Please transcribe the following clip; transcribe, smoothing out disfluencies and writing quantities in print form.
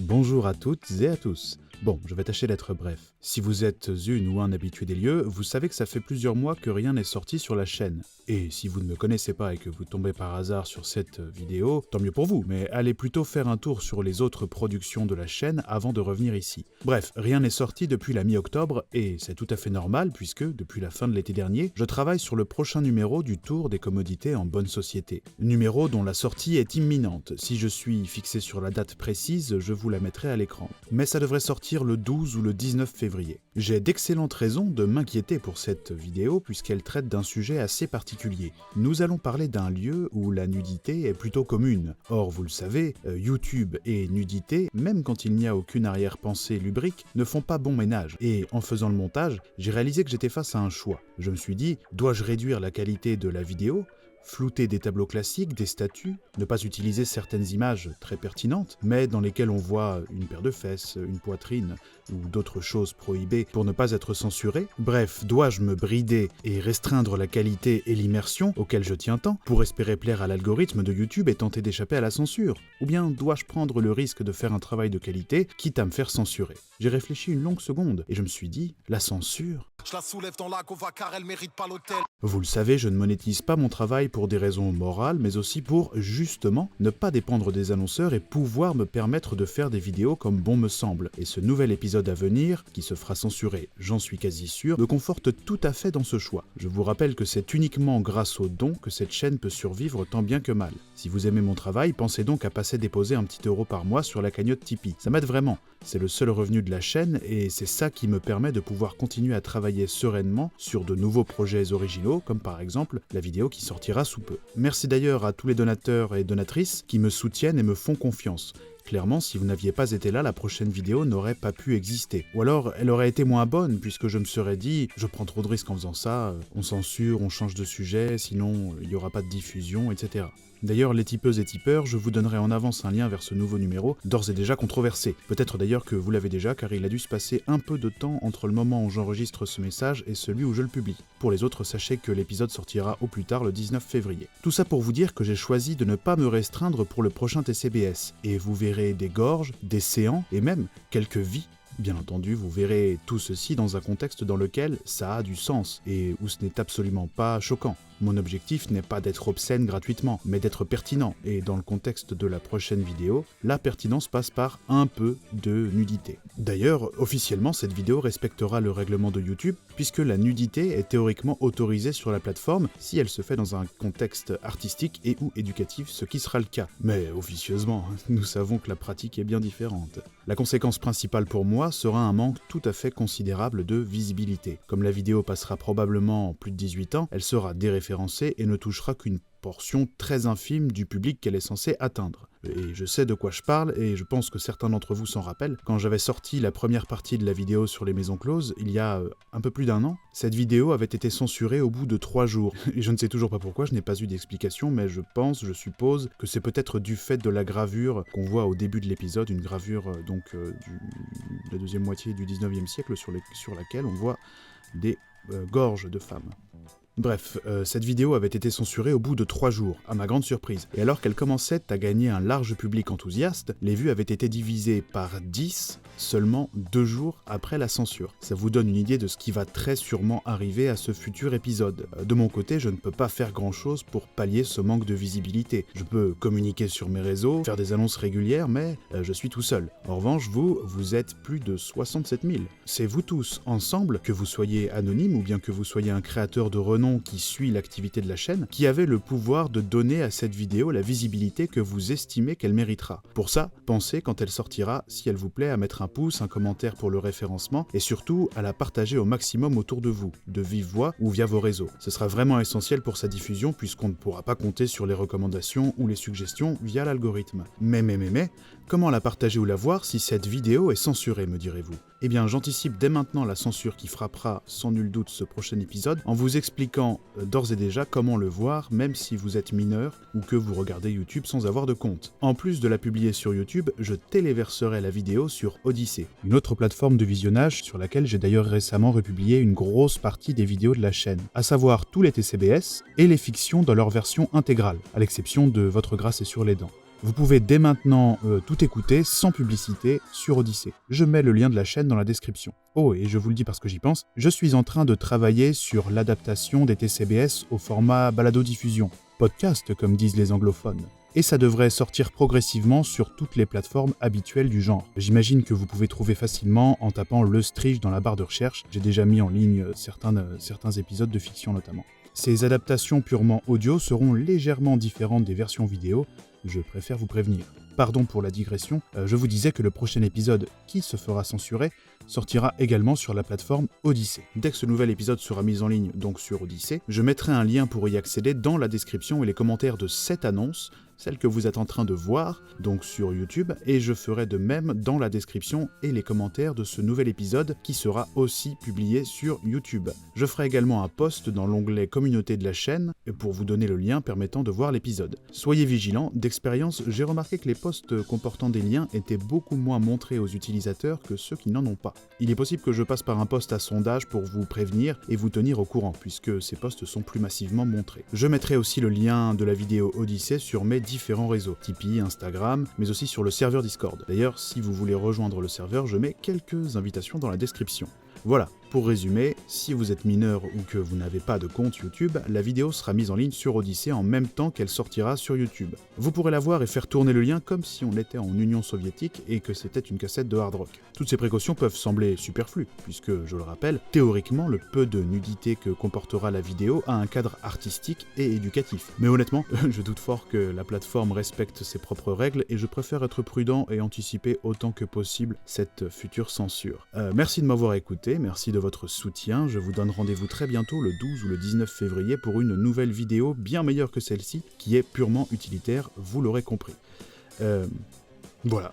Bonjour à toutes et à tous. Bon, je vais tâcher d'être bref. Si vous êtes une ou un habitué des lieux, vous savez que ça fait plusieurs mois que rien n'est sorti sur la chaîne. Et si vous ne me connaissez pas et que vous tombez par hasard sur cette vidéo, tant mieux pour vous, mais allez plutôt faire un tour sur les autres productions de la chaîne avant de revenir ici. Bref, rien n'est sorti depuis la mi-octobre, et c'est tout à fait normal puisque, depuis la fin de l'été dernier, je travaille sur le prochain numéro du Tour des commodités en bonne société. Numéro dont la sortie est imminente. Si je suis fixé sur la date précise, je vous la mettrai à l'écran. Mais ça devrait sortir le 12 ou le 19 février. J'ai d'excellentes raisons de m'inquiéter pour cette vidéo puisqu'elle traite d'un sujet assez particulier. Nous allons parler d'un lieu où la nudité est plutôt commune. Or, vous le savez, YouTube et nudité, même quand il n'y a aucune arrière-pensée lubrique, ne font pas bon ménage. Et en faisant le montage, j'ai réalisé que j'étais face à un choix. Je me suis dit, dois-je réduire la qualité de la vidéo ? Flouter des tableaux classiques, des statues, ne pas utiliser certaines images très pertinentes, mais dans lesquelles on voit une paire de fesses, une poitrine ou d'autres choses prohibées pour ne pas être censuré. Bref, dois-je me brider et restreindre la qualité et l'immersion auxquelles je tiens tant pour espérer plaire à l'algorithme de YouTube et tenter d'échapper à la censure ? Ou bien dois-je prendre le risque de faire un travail de qualité, quitte à me faire censurer ? J'ai réfléchi une longue seconde et je me suis dit, la censure ? Je la soulève dans la gova car elle mérite pas l'hôtel. Vous le savez, je ne monétise pas mon travail pour des raisons morales, mais aussi pour, justement, ne pas dépendre des annonceurs et pouvoir me permettre de faire des vidéos comme bon me semble. Et ce nouvel épisode à venir, qui se fera censurer, j'en suis quasi sûr, me conforte tout à fait dans ce choix. Je vous rappelle que c'est uniquement grâce aux dons que cette chaîne peut survivre tant bien que mal. Si vous aimez mon travail, pensez donc à passer déposer un petit euro par mois sur la cagnotte Tipeee. Ça m'aide vraiment. C'est le seul revenu de la chaîne et c'est ça qui me permet de pouvoir continuer à travailler sereinement sur de nouveaux projets originaux, comme par exemple la vidéo qui sortira sous peu. Merci d'ailleurs à tous les donateurs et donatrices qui me soutiennent et me font confiance. Clairement, si vous n'aviez pas été là, la prochaine vidéo n'aurait pas pu exister. Ou alors, elle aurait été moins bonne, puisque je me serais dit « je prends trop de risques en faisant ça, on censure, on change de sujet, sinon il n'y aura pas de diffusion, etc. » D'ailleurs, les tipeuses et tipeurs, je vous donnerai en avance un lien vers ce nouveau numéro, d'ores et déjà controversé. Peut-être d'ailleurs que vous l'avez déjà, car il a dû se passer un peu de temps entre le moment où j'enregistre ce message et celui où je le publie. Pour les autres, sachez que l'épisode sortira au plus tard le 19 février. Tout ça pour vous dire que j'ai choisi de ne pas me restreindre pour le prochain TCBS, et vous verrez des gorges, des séants, et même quelques vies. Bien entendu, vous verrez tout ceci dans un contexte dans lequel ça a du sens, et où ce n'est absolument pas choquant. Mon objectif n'est pas d'être obscène gratuitement, mais d'être pertinent, et dans le contexte de la prochaine vidéo, la pertinence passe par un peu de nudité. D'ailleurs, officiellement, cette vidéo respectera le règlement de YouTube, puisque la nudité est théoriquement autorisée sur la plateforme si elle se fait dans un contexte artistique et ou éducatif, ce qui sera le cas. Mais officieusement, nous savons que la pratique est bien différente. La conséquence principale pour moi sera un manque tout à fait considérable de visibilité. Comme la vidéo passera probablement plus de 18 ans, elle sera déréférencée et ne touchera qu'une portion très infime du public qu'elle est censée atteindre. Et je sais de quoi je parle, et je pense que certains d'entre vous s'en rappellent. Quand j'avais sorti la première partie de la vidéo sur les maisons closes, il y a un peu plus d'1 an, cette vidéo avait été censurée au bout de 3 jours. Et je ne sais toujours pas pourquoi, je n'ai pas eu d'explication, mais je suppose que c'est peut-être du fait de la gravure qu'on voit au début de l'épisode, une gravure de la deuxième moitié du 19e siècle sur laquelle on voit des gorges de femmes. Bref, cette vidéo avait été censurée au bout de 3 jours, à ma grande surprise. Et alors qu'elle commençait à gagner un large public enthousiaste, les vues avaient été divisées par 10 seulement 2 jours après la censure. Ça vous donne une idée de ce qui va très sûrement arriver à ce futur épisode. De mon côté, je ne peux pas faire grand chose pour pallier ce manque de visibilité. Je peux communiquer sur mes réseaux, faire des annonces régulières, mais je suis tout seul. En revanche, vous êtes plus de 67 000. C'est vous tous, ensemble, que vous soyez anonyme ou bien que vous soyez un créateur de renom qui suit l'activité de la chaîne, qui avez le pouvoir de donner à cette vidéo la visibilité que vous estimez qu'elle méritera. Pour ça, pensez quand elle sortira, si elle vous plaît, à mettre un pouce, un commentaire pour le référencement, et surtout à la partager au maximum autour de vous, de vive voix ou via vos réseaux. Ce sera vraiment essentiel pour sa diffusion puisqu'on ne pourra pas compter sur les recommandations ou les suggestions via l'algorithme. Mais, comment la partager ou la voir si cette vidéo est censurée, me direz-vous ? Eh bien, j'anticipe dès maintenant la censure qui frappera sans nul doute ce prochain épisode en vous expliquant d'ores et déjà comment le voir, même si vous êtes mineur ou que vous regardez YouTube sans avoir de compte. En plus de la publier sur YouTube, je téléverserai la vidéo sur Odyssée, une autre plateforme de visionnage sur laquelle j'ai d'ailleurs récemment republié une grosse partie des vidéos de la chaîne, à savoir tous les TCBS et les fictions dans leur version intégrale, à l'exception de Votre grâce est sur les dents. Vous pouvez dès maintenant tout écouter sans publicité sur Odyssée. Je mets le lien de la chaîne dans la description. Oh, et je vous le dis parce que j'y pense, je suis en train de travailler sur l'adaptation des TCBS au format balado-diffusion, podcast comme disent les anglophones. Et ça devrait sortir progressivement sur toutes les plateformes habituelles du genre. J'imagine que vous pouvez trouver facilement en tapant Le Strige dans la barre de recherche. J'ai déjà mis en ligne certains épisodes de fiction notamment. Ces adaptations purement audio seront légèrement différentes des versions vidéo, je préfère vous prévenir. Pardon pour la digression, je vous disais que le prochain épisode, qui se fera censurer, sortira également sur la plateforme Odyssée. Dès que ce nouvel épisode sera mis en ligne, donc sur Odyssée, je mettrai un lien pour y accéder dans la description et les commentaires de cette annonce, celle que vous êtes en train de voir, donc sur YouTube, et je ferai de même dans la description et les commentaires de ce nouvel épisode qui sera aussi publié sur YouTube. Je ferai également un post dans l'onglet communauté de la chaîne pour vous donner le lien permettant de voir l'épisode. Soyez vigilants, d'expérience, j'ai remarqué que les posts comportant des liens étaient beaucoup moins montrés aux utilisateurs que ceux qui n'en ont pas. Il est possible que je passe par un post à sondage pour vous prévenir et vous tenir au courant, puisque ces posts sont plus massivement montrés. Je mettrai aussi le lien de la vidéo Odyssée sur mes différents réseaux, Tipeee, Instagram, mais aussi sur le serveur Discord. D'ailleurs, si vous voulez rejoindre le serveur, je mets quelques invitations dans la description. Voilà, pour résumer, si vous êtes mineur ou que vous n'avez pas de compte YouTube, la vidéo sera mise en ligne sur Odyssée en même temps qu'elle sortira sur YouTube. Vous pourrez la voir et faire tourner le lien comme si on était en Union soviétique et que c'était une cassette de hard rock. Toutes ces précautions peuvent sembler superflues, puisque, je le rappelle, théoriquement, le peu de nudité que comportera la vidéo a un cadre artistique et éducatif. Mais honnêtement, je doute fort que la plateforme respecte ses propres règles et je préfère être prudent et anticiper autant que possible cette future censure. Merci de m'avoir écouté, merci de votre soutien, je vous donne rendez-vous très bientôt le 12 ou le 19 février pour une nouvelle vidéo bien meilleure que celle-ci, qui est purement utilitaire, vous l'aurez compris. Voilà.